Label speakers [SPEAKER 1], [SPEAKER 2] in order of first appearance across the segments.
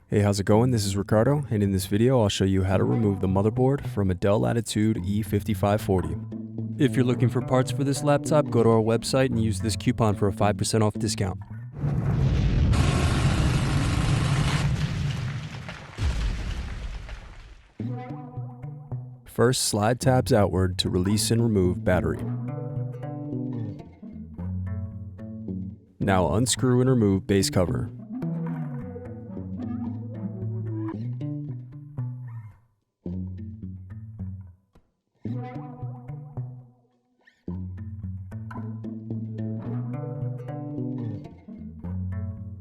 [SPEAKER 1] Hey, how's it going? This is Ricardo, and in this video I'll show you how to remove the motherboard from a Dell Latitude E5540. If you're looking for parts for this laptop, go to our website and use this coupon for a 5% off discount. First, slide tabs outward to release and remove battery. Now unscrew and remove base cover.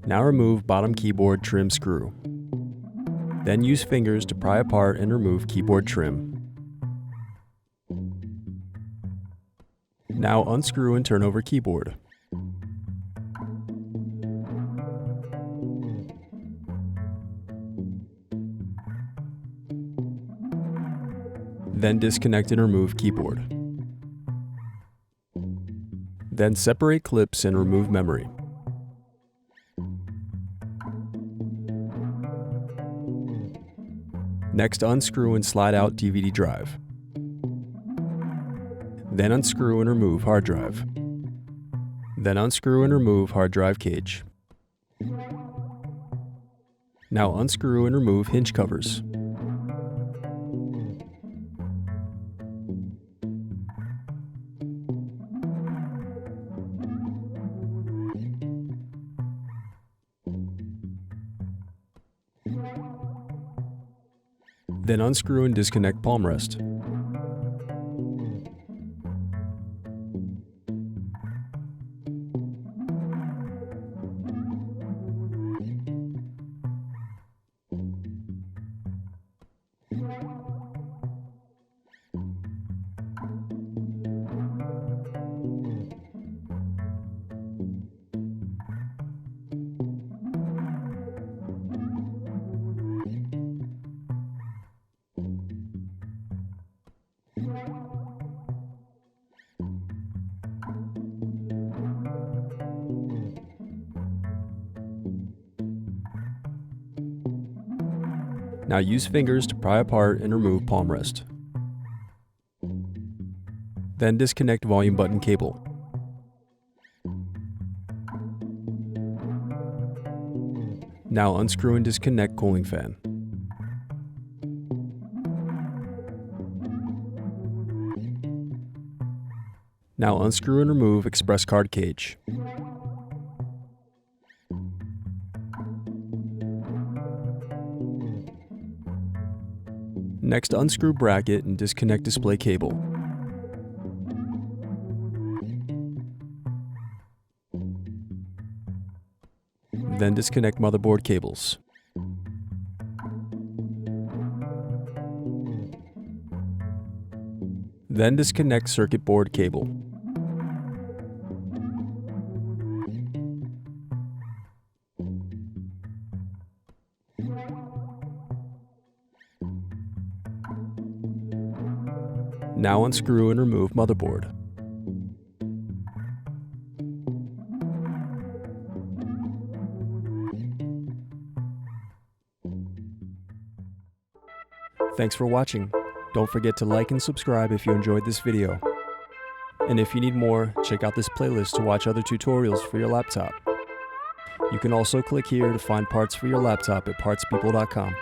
[SPEAKER 1] Now remove bottom keyboard trim screw. Then use fingers to pry apart and remove keyboard trim. Now unscrew and turn over keyboard. Then disconnect and remove keyboard. Then separate clips and remove memory. Next, unscrew and slide out DVD drive. Then unscrew and remove hard drive. Then unscrew and remove hard drive cage. Now unscrew and remove hinge covers. Then unscrew and disconnect palmrest. Now use fingers to pry apart and remove palmrest. Then disconnect volume button cable. Now unscrew and disconnect cooling fan. Now unscrew and remove express card cage. Next, unscrew bracket and disconnect display cable. Then disconnect motherboard cables. Then disconnect circuit board cable. Now unscrew and remove motherboard. Thanks for watching. Don't forget to like and subscribe if you enjoyed this video. And if you need more, check out this playlist to watch other tutorials for your laptop. You can also click here to find parts for your laptop at partspeople.com.